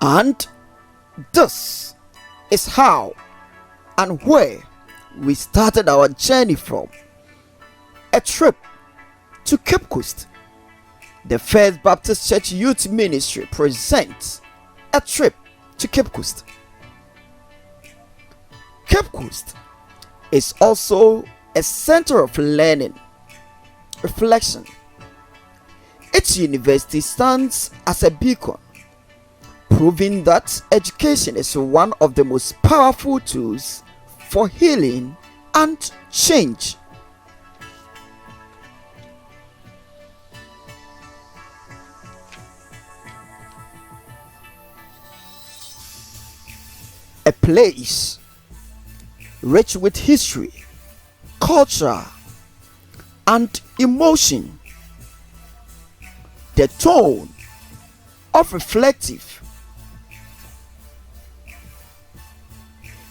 And this is how and where we started our journey from. A trip to Cape Coast. The First Baptist Church Youth Ministry presents a trip to Cape Coast. Cape Coast is also a center of learning, reflection. Its university stands as a beacon, proving that education is one of the most powerful tools for healing and change. A place rich with history, culture, and emotion. The tone of reflective,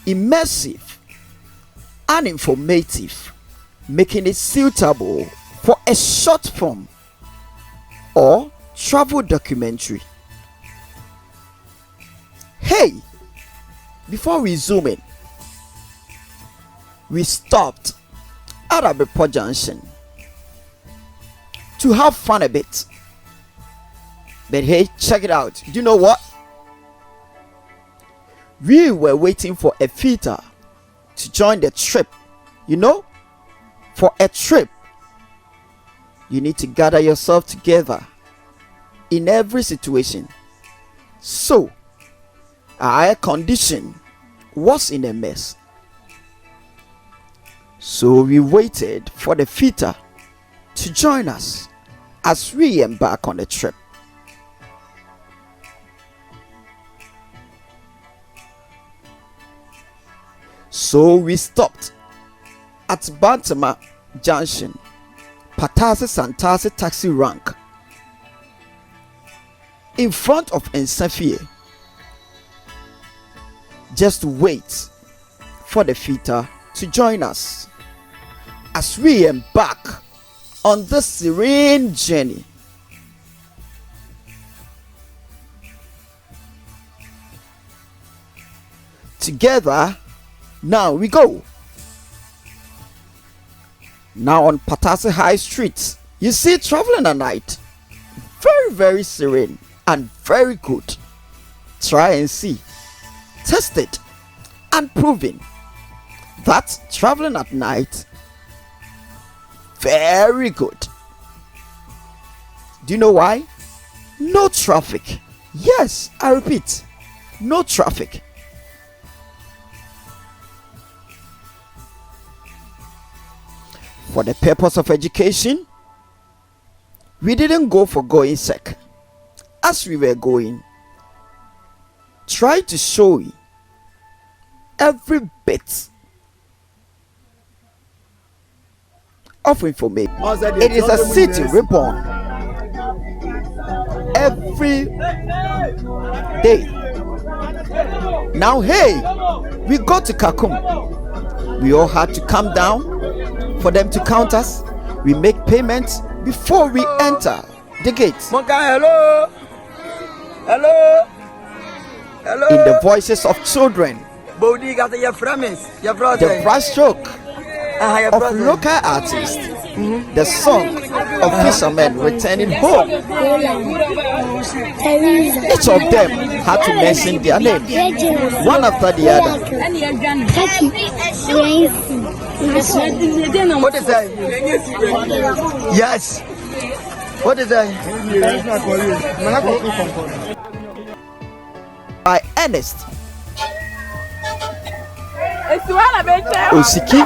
immersive, and informative, making it suitable for a short form or travel documentary. Hey, before we zoom in, we stopped at Abepo Junction to have fun a bit. But hey, check it out. Do you know what? We were waiting for a theater to join the trip. You know, for a trip, you need to gather yourself together in every situation. So, our air condition was in a mess. So we waited for the theater to join us as we embark on the trip. So we stopped at Bantama Junction, Patase Santase taxi rank, in front of Ensafie, just to wait for the theater to join us as we embark on this serene journey. Together, now we go. Now on Patase High Street, you see, traveling at night, very serene and very good. Try and see, test it, and proving that traveling at night, very good. Do you know why? No traffic. Yes, I repeat, no traffic. For the purpose of education, we didn't go for going sake. As we were going, try to show you every bit of information. It is a city reborn every day. Now, hey, we got to Kakum. We all had to come down for them to count us. We make payments before we enter the gate. Hello. Hello. Hello. In the voices of children, the brass stroke of local artists, the song of fishermen returning home. Each of them had to mention their names, one after the other. What is that? Yes. What is that? By Ernest Osiki,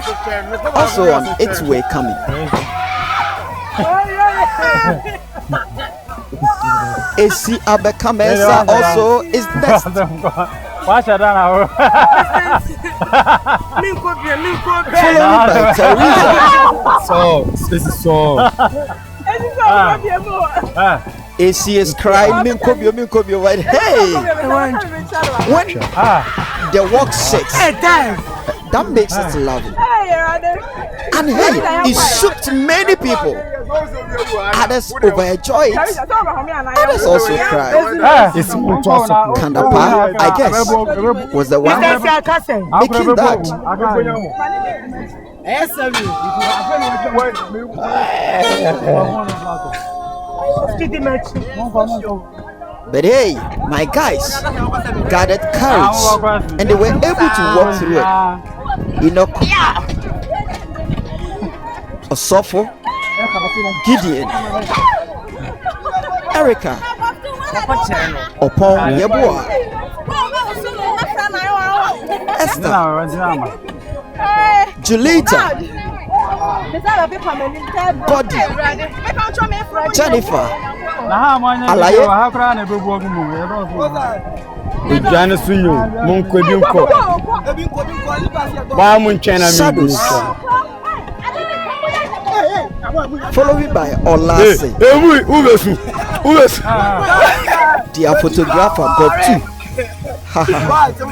also on its way coming. AC Abekamesa also is next. Followed by Teresa. So, this is so. AC is crying, Minkobio, right? Hey! When the walk shakes, that makes it lovely. And hey, it shook many people. Others overjoyed. Others also cried. It's Kandapa, I guess, was the one making that. But hey, my guys gathered courage and they were able to walk through it. Enoch, Osofo, Gideon, Erica, Opon Yeboah, Esther, Julita, Body, Jennifer, Alaye, Shadows, followed by Olase. Their photographer got two.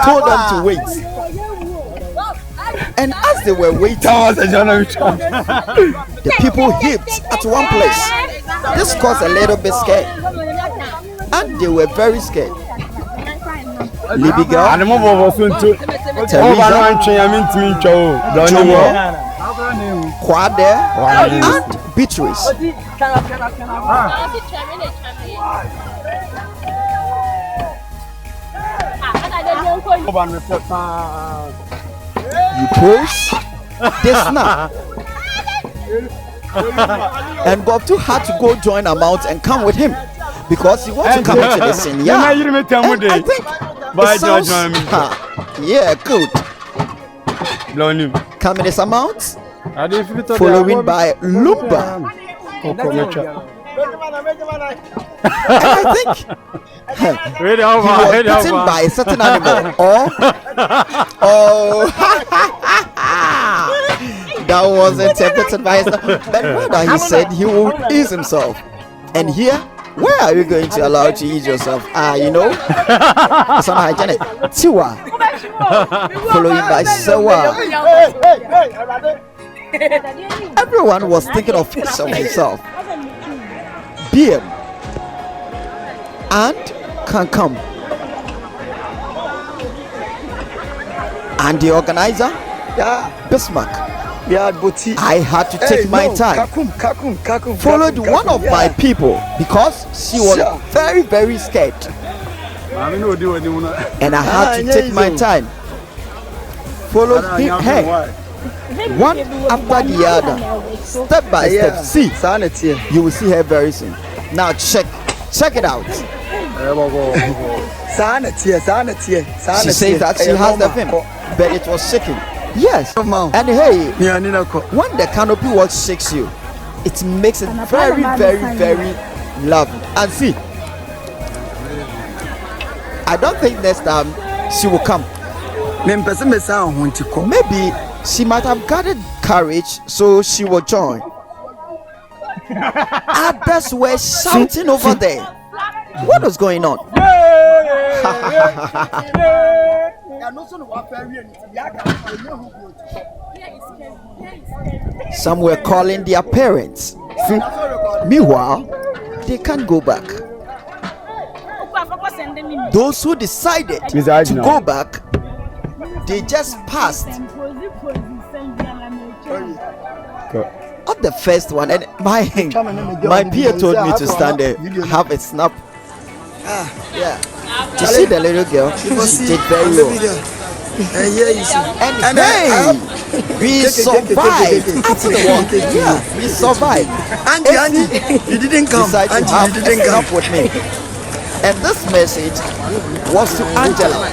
Told them to wait. And as they were waiting, the people heaped at one place. This caused a little bit scared. And they were very scared. Libby girl, Teresa, Jomo, Kwade, and Beatrice. You pose, they snap. And Bob too had to go join a mount and come with him because he wants to come into the scene. Yeah, and I think it sounds, yeah, good. Coming as a mount, following by Lumba. And I think he was bitten by a certain animal. Oh, that was interpreted by his. But rather he said he will ease himself. And here, where are you going to allow to ease yourself? You know, some hygienic. Tiwa, following by Sewa. Everyone was thinking of himself. BM and Kakum. And the organizer, Bismarck. I had to take my time. Followed one of my people because she was very, very scared. And I had to take my time. Followed her. One after the other, step by step. See, you will see her very soon. Now check it out. She says that she has the film, but it was shaking. Yes, and hey, when the canopy work shakes you, it makes it very, very, very lovely. And see, I don't think next time she will come. Maybe she might have gathered courage, so she will join. Others were shouting over there. What was going on? Some were calling their parents. Meanwhile, they can't go back. Those who decided to go back, they just passed. Not the first one, and my peer told me to stand there, have a snap. Yeah. You see the little girl? She did very well. And hey, we survived after the war. Yeah, we survived. Andy, you didn't come. Andy, you didn't come with me. And this message was to Angela.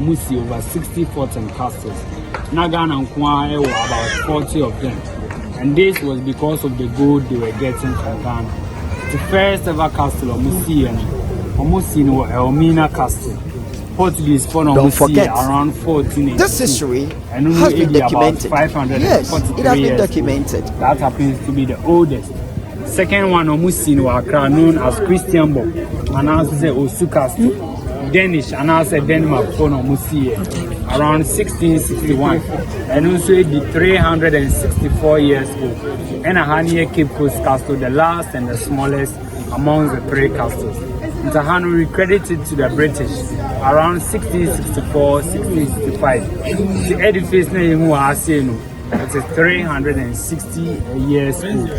We see over 60 forts and castles. Nagan and Kwa were about 40 of them. And this was because of the gold they were getting from Ghana. The first ever castle of Musi and Elmina Castle. Portuguese don't forget around 14. This history has been documented. Yes, it has been documented. That happens to be the oldest. Second one almost in Wakra known as Christian Bob, and I say Osu Castle. Danish, and I said Denmark for almost around 1661, and also the 364 years old. And a Hania Cape Coast Castle, the last and the smallest among the three castles. Ntahanu recredited to the British around 1664-1665. The edifice name was saying it is 360 years old.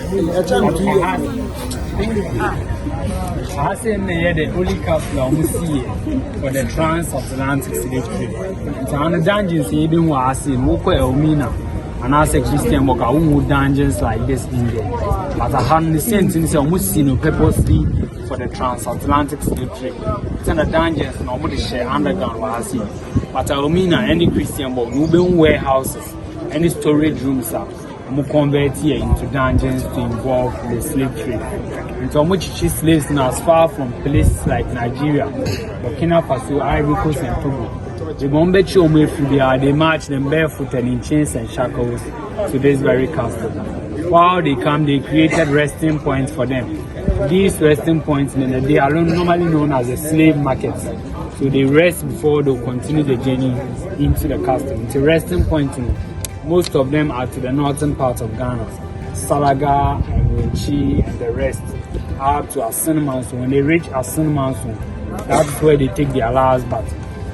I say the only castle I see for the transatlantic slave trade. Ntahanu dungeons even was saying Woko Elmina. And I say Christian Moka who dungeons like this in there. But I had the same thing almost seen purposely for the transatlantic slave trade. It's in the dungeons nobody share underground what I see. But I mean any Christian book, no be warehouses, any storage rooms are convert here into dungeons to involve the slave trade. And so much slaves now as far from places like Nigeria, Burkina Faso, Ivory Coast and Togo. The Bombechi Omefubia, they march them barefoot and in chains and shackles to this very castle. While they come, they created resting points for them. These resting points, they are normally known as the slave markets. So they rest before they continue the journey into the castle. It's a resting point. Most of them are to the northern part of Ghana. Salaga, Wenchi, and the rest are to Asinimanso. When they reach Asinimanso, that's where they take their last bath.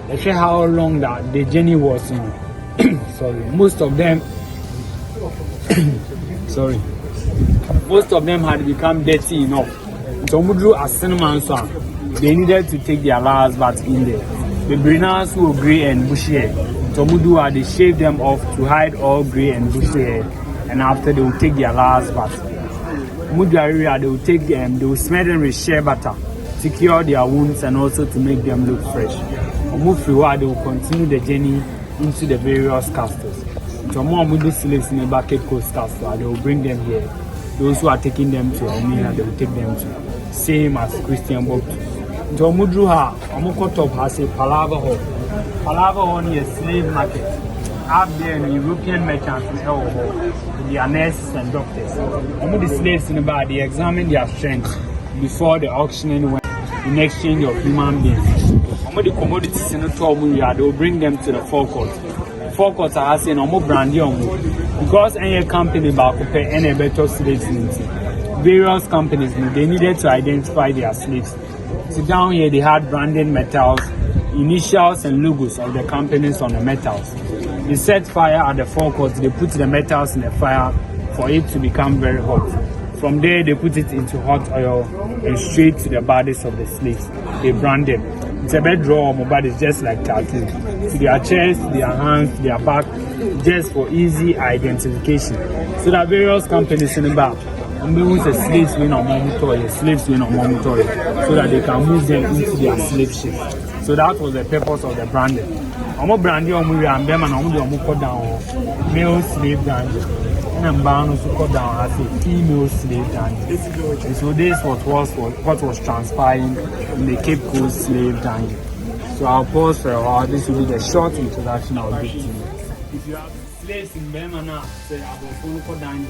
Let's see how long that the journey was, sorry. Most of them had become dirty enough. So Mudru as cinnamon song, they needed to take their last bath in there. The Brinas were grey and bushy hair. So Mudu they shave them off to hide all grey and bushy hair, and after they will take their last bath. Mudu area they will take them, they will smell them with shea butter to cure their wounds and also to make them look fresh. Move forward, they will continue the journey into the various castles. So more Mudu slaves in the Cape Coast Castle, they will bring them here. Those who are taking them to Almina, they will take them to. Same as Christian Book. So Mudu top has a Palava Hall. Palava Hall is a slave market. Up there, the European merchants in El Hall, their nurses and doctors. The slaves in the bar, they examine their strength before the auctioning went in exchange of human beings. The commodities in the top, they will bring them to the forecourt. Forecourts are saying, brandy because any company back pay any better slaves. Various companies, they needed to identify their slaves. So down here, they had branded metals, initials and logos of the companies on the metals. They set fire at the forecourts. They put the metals in the fire for it to become very hot. From there, they put it into hot oil and straight to the bodies of the slaves. They brand them. It's a bed draw of bodies just like tattoo. To their chest, their hands, their back, just for easy identification. So that various companies in the back, slaves win on Momutoye, so that they can move them into their slave ships. So that was the purpose of the branding. Branding and them and down male slave dungeon. And I'm bound to cut down as a female slave dungeon. And so this what was transpiring in the Cape Coast slave dungeon. So I'll pause for a while. This will be the short introduction I'll give to you. If you have slaves in Bemana, say I will cut down.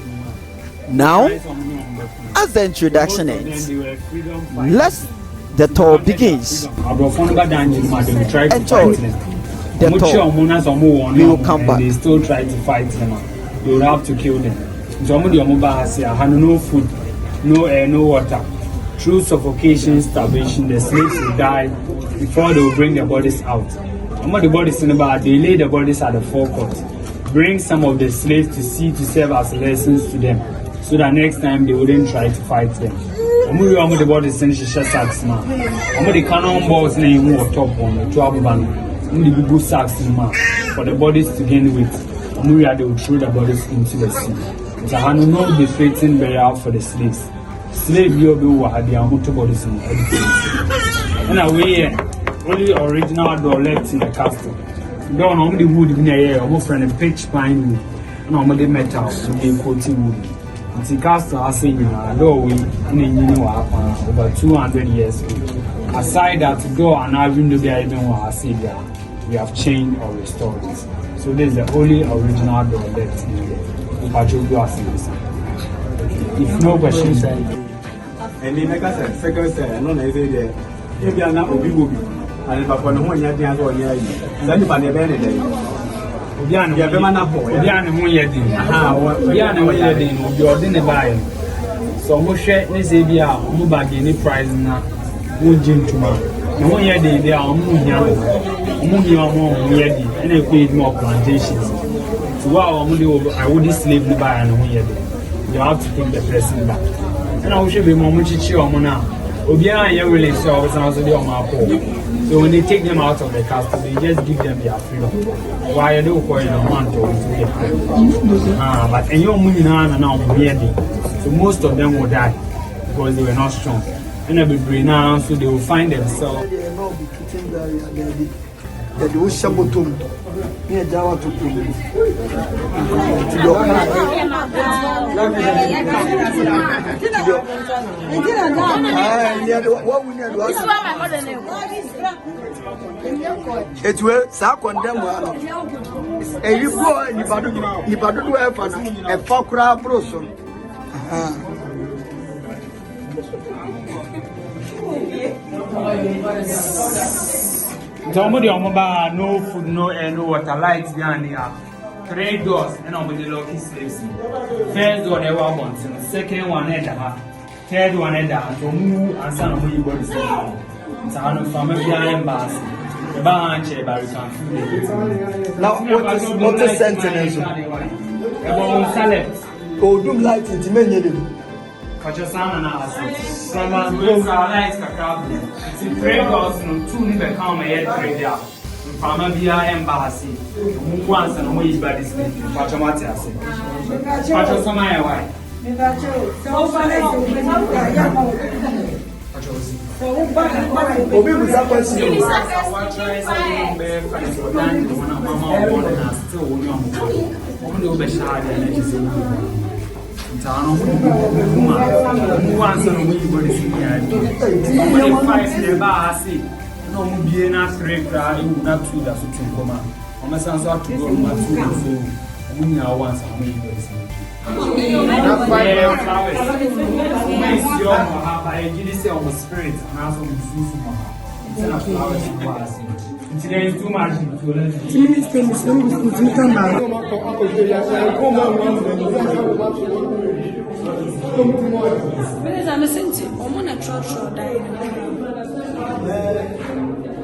Now, as the introduction ends, the tour begins. Enjoy the tour. We will come back. They still try to fight them. They will have to kill them. No food, no air, no water. Through suffocation, starvation, the slaves will die before they will bring the bodies out. The bodies in the bar, they lay the bodies at the forecourt. Bring some of the slaves to sea to serve as lessons to them, so that next time they wouldn't try to fight them. The bodies in sacks now. The cannon balls name top on the 12 band. The big sacks for the bodies to gain weight. They will throw the bodies into the sea. So I know the fitting burial for the slaves. Slave you had their motor bodies in everything. And away, only original door left in the castle. Don't only wood in the air, almost from a pitch pine wood, and on the metal, and coating wood. It's a castle has seen in a doorway in over 200 years old. Aside that door and our window there, even we have changed or restored it. So this is the only original door left in the Patrol Glass. If no questions, And then, like I said, second say, no, I say there. If you are not Obi, and if I want to know your dance or your then you find a very day. Obiano, Yeah, Bemana boy. Obiano, who yet did. Obiano, who yet did. You're didn't buy. So, Moshe, let's say, be a mobile any prize now. Who Jim tomorrow. No one yet did. They are moving on yet, and they paid more plantations. So, wow, I would slave the buy and who yet did. You have to take the person back. And I should be more much chill now. Obiano, you really saw what's also the on my poor. So when they take them out of the castle, they just give them their freedom. Why do you call it a month or 2 years? But in your money now, so most of them will die because they were not strong. And they'll be brain now, so they will find themselves. They will not be treating the Ushabotum near Java to it will suck on them. A you go and you do a Fakra Broson. Somebody on mobile, no food, no air, no water, lights behind here. 3 doors, and on the lucky slaves. First door, they were wanting. Second one, third one, and to move and some of you body. So I know from a behind bus. The bar chair, but you can feel it. Now, what is sentence? About salad. Oh, do light it, many. Kachasana na aso. From a good lights, Kakum. See, 3 doors, no 2 never come here, 3 there. From a behind embassy. Once and always by this thing. Pachamatia. Pachamaya, why? Obi was up on you. Today is too much.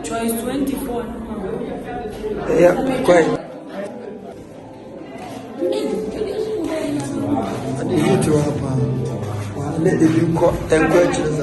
Choice 24. Yeah, quite. You to have let you call and purchase.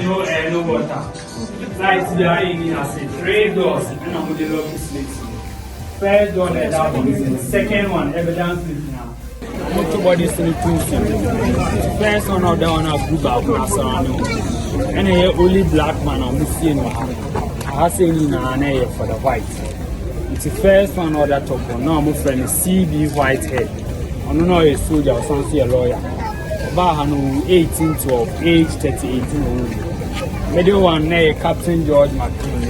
No air, no water. Lights behind me, I say 3 doors, and I'm with the lucky slates. First door, that one. Second one, evidence now. Everybody sleeping. First one of that one, I grew back when I saw him. And a only black man, I'm seeing I say for the white. It's the first one of that top one. Now, my friend is CB Whitehead. I don't know a soldier or something, a lawyer. About 18 to age 38. Middle one, Captain George McLean.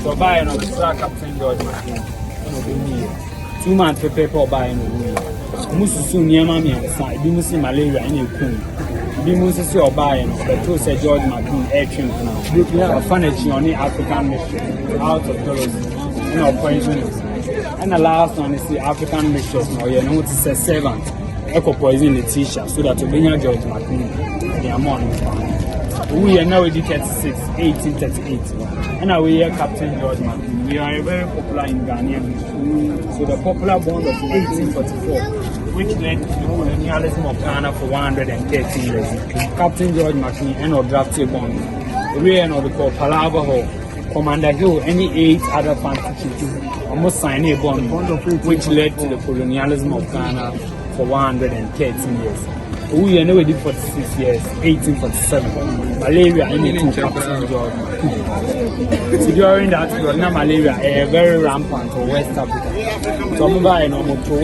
So, buy another Captain George McLean. 2 months for paper buying. Musu soon, near mammy and side. You must see malaria in your coon. You must see your buying. The two said George McLean air trim now. Furniture on the African mission out of dollars. Poison. And the last one is the African mistress. Now, you know, it's a servant. Echo poison the teacher so that to bring your George McLean. They are morning. We are now in 1838. And now we are Captain George McLean. We are very popular in Ghana. So the popular bond of 1844, which led to the colonialism of Ghana for 113 years. Captain George McLean and our drafted bond. we are not called Palava Hall, Commander Hill, any 8 other fancy chiefs almost signed a bond, which led to the colonialism of Ghana for 113 years. We are now did 46 years, 1847. Malaria in the 2 captains. So during that period, now malaria very rampant to West Africa. So I'm going to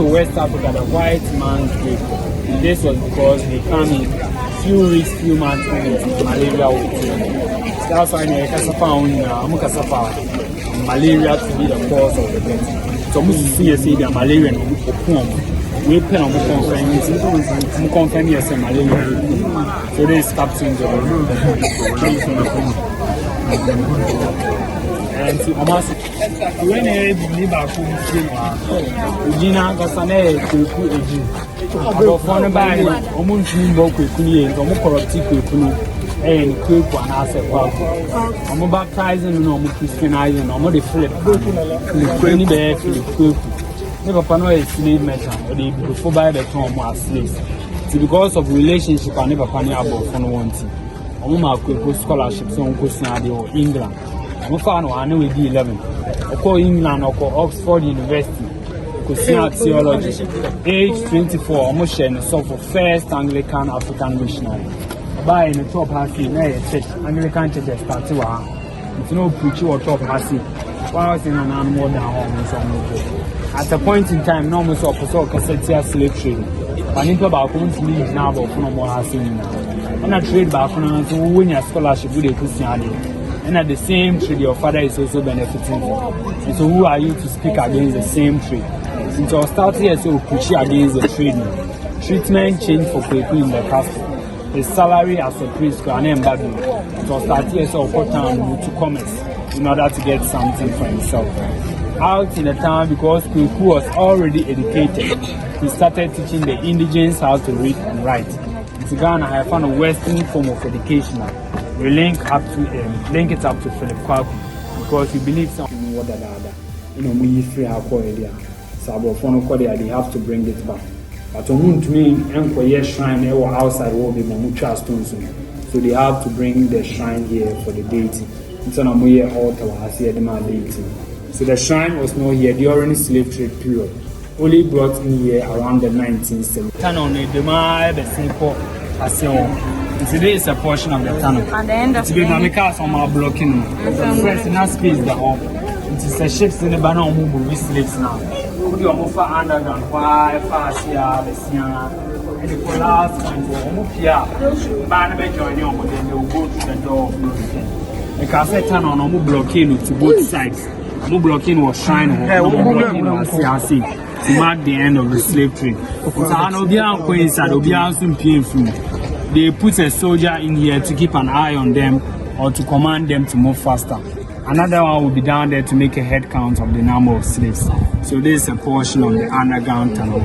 West Africa, the white man's grave. This was because they come in few weeks, few months, malaria would kill. That's why I found malaria to be the cause of the death. So we see the malaria in we pay on conference, yes, malaria. So this captain job. And to almost when I believe I could see Gina Gassane to about one by almost Kuni and almost corruptive Kuni and Kuku and Asset. I'm baptizing no Christianizing, I'm not afraid. Kuni bear to the Kuku. Never pano a slave metal, or the before by the time was slaves. It's because of relationship I never panny about for no one thing. I'm my quick scholarships on Costa or England. I'm found I know with 11. I call England or call Oxford University. Costa theology. Age 24, almost sharing so for first Anglican African missionary. By in the top happy, church, Anglican church started. It's no preacher or top happy. While I was in an animal down home. At a point in time, no more so cassette slave trade. But in about leave now, but no more hashing now. And I trade back on to win your scholarship with a Christianity. And at the same trade, your father is also benefiting from. And so, who are you to speak against the same trade? Since I started here, so push against the trade. Treatment changed for people in the castle. His salary as a priest, and then baby. So I started here, so put down to commerce in order to get something for himself. Out in the town, because Kuku was already educated, he started teaching the indigents how to read and write. In Ghana, I found a Western form of education. We link it up to Philip Kakum because we believe something what we free our area. So they have to bring it back. But to me, shrine outside will be Mamucha stones. So they have to bring the shrine here for the deity. It's on a altar as the deity. So the shrine was not here during the slave trade period. Only brought in here around the 1970s. Today is a portion of the tunnel. At the end of the day, cars on my blocking. First in that space, the home. It is the ships in the banner move with slaves now. Put your move underground. Why fast here? The Siena and the collapse and the Mupia. Banner join you, but then they will go to the door of no return. The cassette tunnel on blocking to both sides. No blocking was shine no blocking was CRC to mark the end of the slave trade. They put a soldier in here to keep an eye on them or to command them to move faster. Another one will be down there to make a head count of the number of slaves. So this is a portion of the underground tunnel,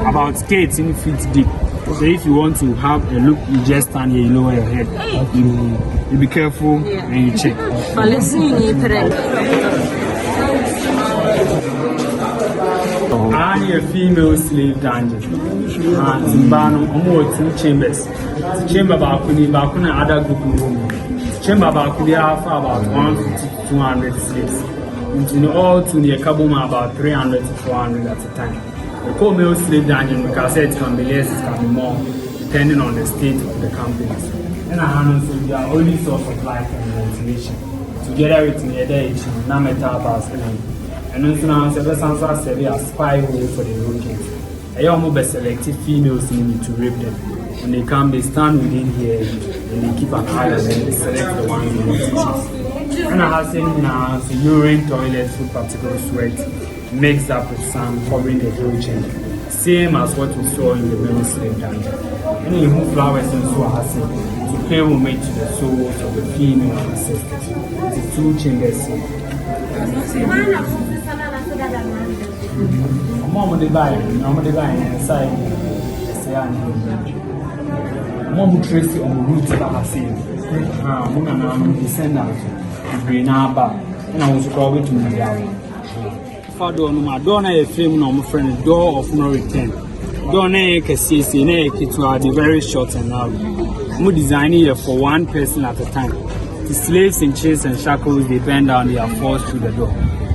about 18 feet deep. So if you want to have a look, you just stand here, you lower your head. You be careful and you check. A female slave dungeon. Zimbano, almost 2 chambers. Chamber Bakuni, other group room. Chamber Bakuni have about 150 to 200 slaves. In all, to near Kabuma, about 300 to 400 at a time. The co-male slave dungeon, because it can be less, it can be more, depending on the state of the companies. And I handle their only source of life and ventilation. Together with the other non-metal bars. And now, several answers serve as spy hole for the roaches. I almost selected females need to rape them. When they come, they stand within here and they keep an eye on them. They select the ones they want to choose. And I have seen now, so urine, toilets, food particle, sweat mixed up with sand covering the whole chain. Same as what we saw in the male slave dungeon. And you remove flowers and so has to pay homage to the souls of the female ancestors. It's 2 chambers here. Mom de buy, inside. Mom Tracy on the roots of our scene. Woman descendant of Grenaba, and I was called to my father on my donor, a film on my friend, door of no return. Donor, a CC, the very short and narrow. We designed it for one person at a time. The slaves in chains and shackles, they bend down, they are forced through the door.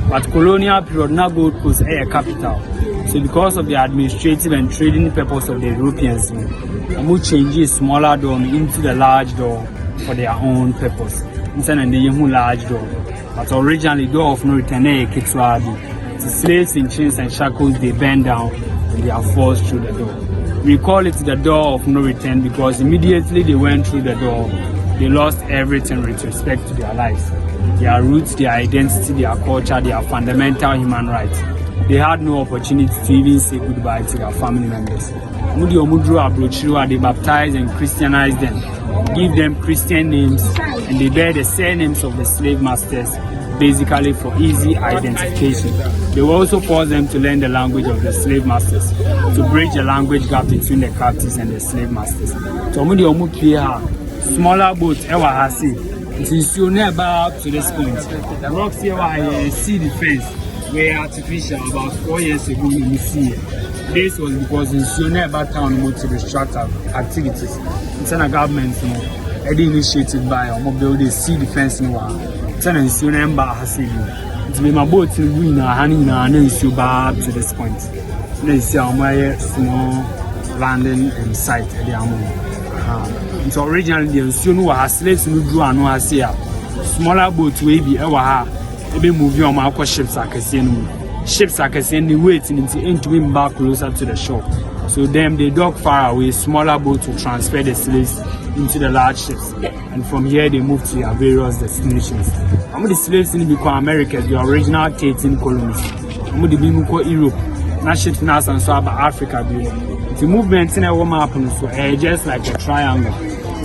But colonial period, now Gold Coast a capital. So because of the administrative and trading purpose of the Europeans, we change a smaller door into the large door for their own purpose. Instead of the large door. But originally, door of no return a kitwabi. The slaves in chains and shackles, they bend down and they are forced through the door. We call it the door of no return because immediately they went through the door, they lost everything with respect to their lives. Their roots, their identity, their culture, their fundamental human rights. They had no opportunity to even say goodbye to their family members. They baptized and Christianized them, give them Christian names, and they bear the surnames of the slave masters, basically for easy identification. They will also force them to learn the language of the slave masters, to bridge the language gap between the captives and the slave masters. So smaller boats, it is never up to this point. The rocks here are sea defense were artificial about 4 years ago in the sea. This was because in never town to restrict activities. It's a government initiated by the sea defense. It's an it's been my boat to win a honey back to this point. They see our small landing and site at the Amon. So originally the soon was slaves who drew and was here. Smaller boats will be ever maybe moving on my ships are ships are waiting into him back closer to the shore. So them they dock far away, smaller boats to transfer the slaves into the large ships, and from here they move to their various destinations. Some of the slaves in the Americas, the original 13 colonies. Some of the people Europe, not ships now and so about Africa. The movement in a woman happens so just like a triangle.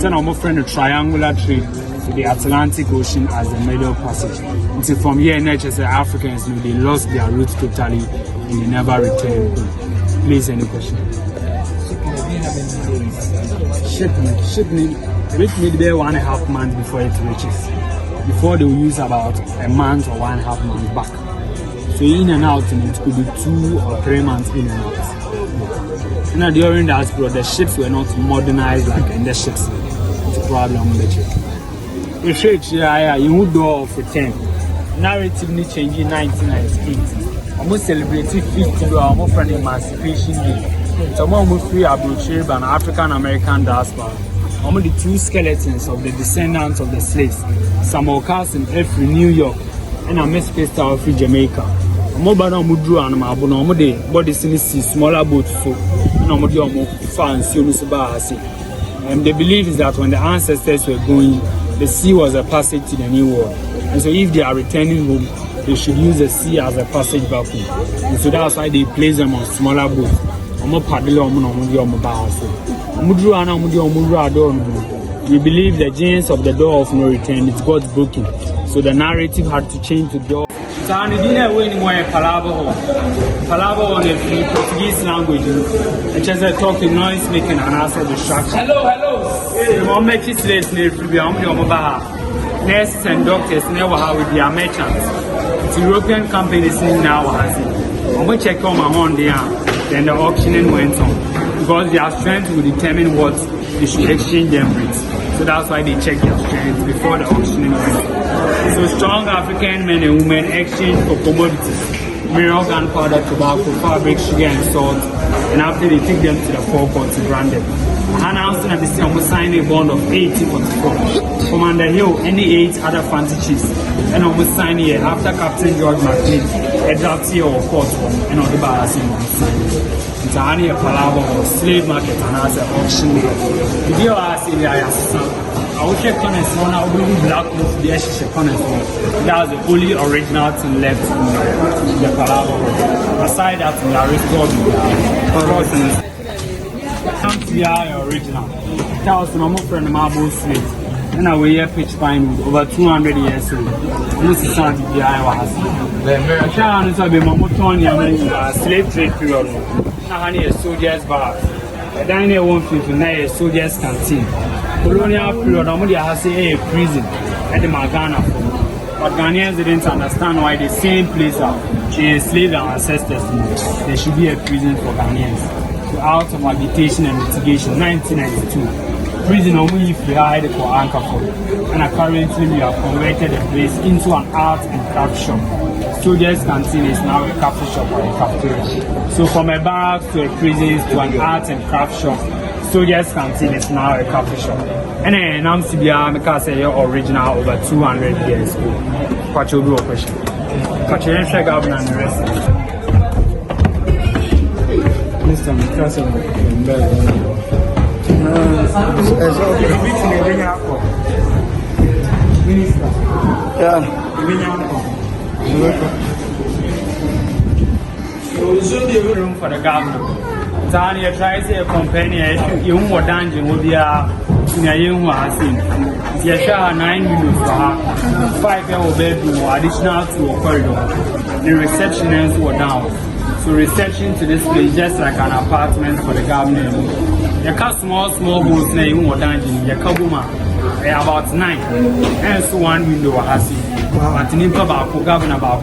Then I'm offering a triangular trade to the Atlantic Ocean as the middle passage. Until from here, NHS Africans they lost their roots totally and they never returned. Please, any question? Shipment, which need be 1.5 months before it reaches. Before they will use about a month or 1.5 months back. So in and out, it could be 2 or 3 months in and out. And during that period, the ships were not modernized like in the ships. It's a problem with the ship. The church here, you would door of return. Narrative changed in 1998. Almost celebrated 50 years of Emancipation Day. Some of free abroad and African American diaspora. Among the 2 skeletons of the descendants of the slaves, Samuel Carson F. New York, and a Miss Pista of Jamaica. Mobile Mudru and Mabuno, the body smaller boats so, and fans, and the belief is that when the ancestors were going, the sea was a passage to the new world. And so if they are returning home, they should use the sea as a passage back home. And so that's why they place them on smaller boats. We believe the genes of the door of no return is God's broken. So the narrative had to change to door. So I didn't win more Palabo on the Portuguese language. It's just a talking noise making an answer distraction. Hello. The moment it's less near nurses and doctors never have with their merchants. It's European companies now has it. I'm going to check on my own there. Then the auctioning went on because their strength will determine what they should exchange them with. So that's why they check their strength before the auctioning went on. So strong African men and women exchange for commodities, mineral gunpowder, tobacco, fabric, sugar and salt, and after they take them to the forecourt to brand them. Announcing that the city almost signed a bond of 1844. Commander Hill, any 8 other fancy chiefs, and almost signed here after Captain George McLean, a draft here or court, and all the bars in it's a honey a palava or slave market and as an auction. The deal I say, I will check on this one, I will be black with the Eshe Connect. That's the only original thing left in the palava. Aside that, we are restored. Come to the original. That was my friend of marble slaves. And I will hear pitch pine wood over 200 years old. This is something the Iowa has. I can't answer the Mamotonia slave trade period. Now, honey, a soldier's bar. A diner 159 a soldier's canteen. Colonial period, nobody has a prison at the Magana. But Ghanaians didn't understand why the same place they enslaved our ancestors. There should be a prison for Ghanaians. So out of agitation and litigation, 1992, prison only if we hired for anchor for. And currently we have converted the place into an art and craft shop. Soldiers' canteen is now a coffee shop or a cafeteria. So from a barracks to a prison to an art and craft shop, Soldiers' canteen is now a coffee shop. And then I'm CBR because your original over 200 years ago. What you do a question? What you check out and the rest. Mr. Mikasa, Minister. Yeah. So the room for the governor. Tanya tries to accompany you more dungeon will be a young one. Yes, 9 minutes for her. 5-year-old bedroom additional to a corridor. The receptionists were down. So reception to this place just like an apartment for the governor. You can small holes na you more dungeon. You kabuma about 9. And so one window has it. But in about governor about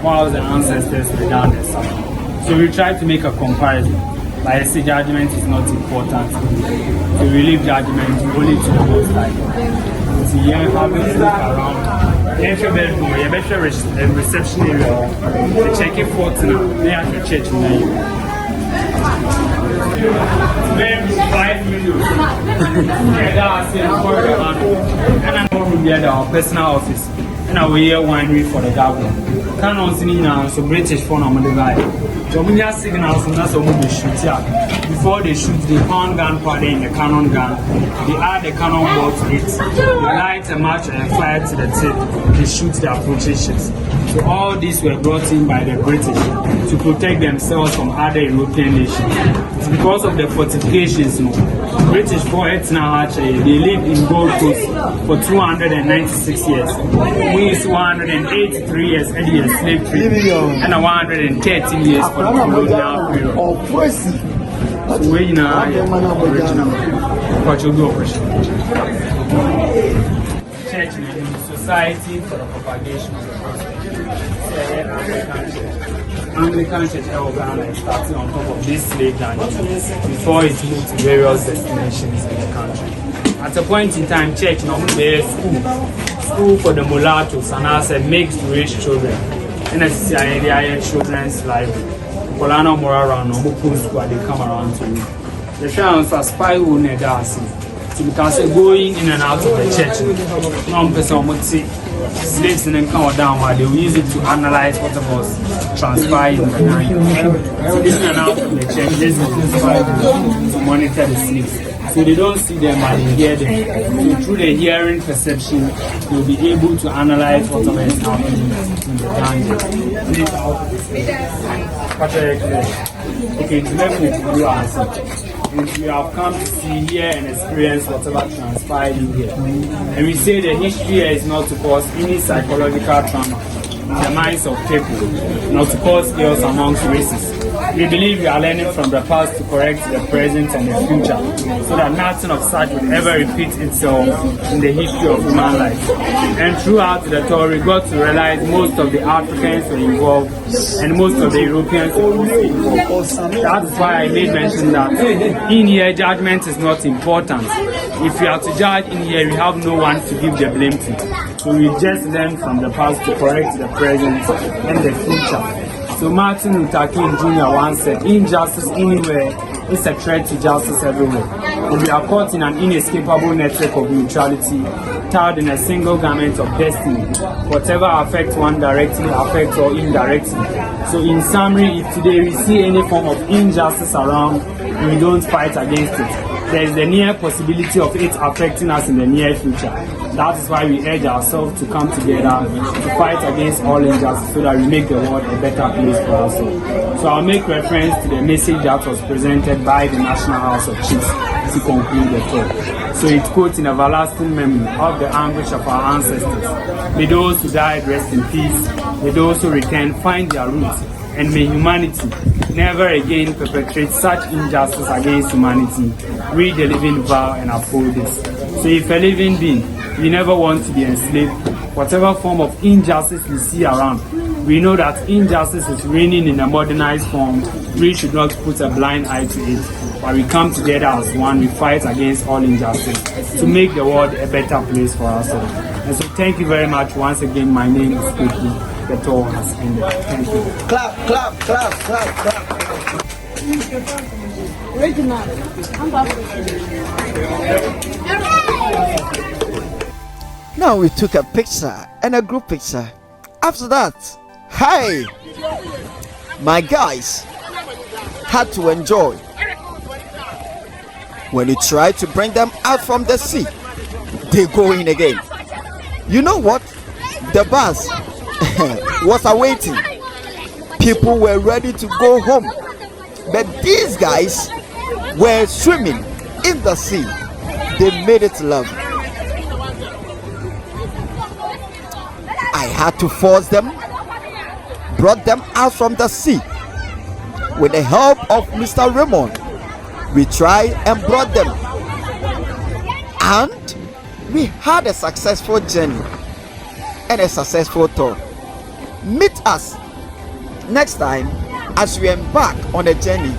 while the ancestors were down there. So we try to make a comparison. But I say judgment is not important. To relieve judgment only to the most high. So you have to look around. Enter bedroom, you better reception area. The check it for now. They have to church now. Very 5 windows. That's in corridor. And I'm going to our personal office. And I will hear winery for the governor. Canons in now, so British phone on the guy. So we have signals and that's what we shoot. Before they shoot the pound gun powder in the cannon gun, they add the cannon ball to it. They light a match and fire to the tip. They shoot the approaches. So all these were brought in by the British to protect themselves from other European nations. It's because of the fortifications, British poets now actually they lived in Gold Coast for 296 years. We used 183 years and the slave trade and 113 years for the colonial period. So we now original. What you do church society for the propagation of the gospel. Anglican Church Ghana started on top of this slave dungeon before it moved to various destinations in the country. At a point in time, church normally school for the mulattoes and as a mixed race children. And as I children's library. Polano Morara no school they come around to you. The chance for spy who need us. So because going in and out of the church, no person would see slaves and then come down while they will use it to analyze what was transpired in the night. So in and out of the church, this is to monitor the slaves. So they don't see them but they hear them. So through the hearing perception, they'll be able to analyze whatever is happening in the dungeon. This out of the okay, to let me do answer. We have come to see here and experience whatever transpired in here. And we say the history here is not to cause any psychological trauma in the minds of people, not to cause chaos amongst races. We believe we are learning from the past to correct the present and the future, so that nothing of such would ever repeat itself in the history of human life. And throughout the tour, we got to realize most of the Africans were involved and most of the Europeans were also involved. That's why I made mention that in here judgment is not important. If we are to judge in here, we have no one to give the blame to. So we just learn from the past to correct the present and the future. So Martin Luther King Jr. once said, injustice anywhere is a threat to justice everywhere. And we are caught in an inescapable network of neutrality, tied in a single garment of destiny. Whatever affects one directly affects all indirectly. So in summary, if today we see any form of injustice around, we don't fight against it. There is the near possibility of it affecting us in the near future. That is why we urge ourselves to come together to fight against all injustice so that we make the world a better place for us all. So I'll make reference to the message that was presented by the National House of Chiefs to conclude the talk. So it quotes in everlasting memory of the anguish of our ancestors. May those who died rest in peace. May those who return find their roots. And may humanity never again perpetrate such injustice against humanity. Read the living vow and uphold this. So if a living being, we never want to be enslaved. Whatever form of injustice we see around, We know that injustice is reigning in a modernized form. We should not put a blind eye to it, but we come together as one. We fight against all injustice to make the world a better place for ourselves. And so thank you very much once again. My name is Kakum. The tour has ended. Thank you. Clap, clap, clap, clap, clap. Now we took a picture and a group picture. After that, hey, my guys had to enjoy. When you try to bring them out from the sea, they go in again. You know what? The bus was awaiting. People were ready to go home, but these guys were swimming in the sea. They made it lovely. I had to force them, brought them out from the sea. With the help of Mr. Raymond, we tried and brought them, and we had a successful journey and a successful tour. Meet us next time as we embark on a journey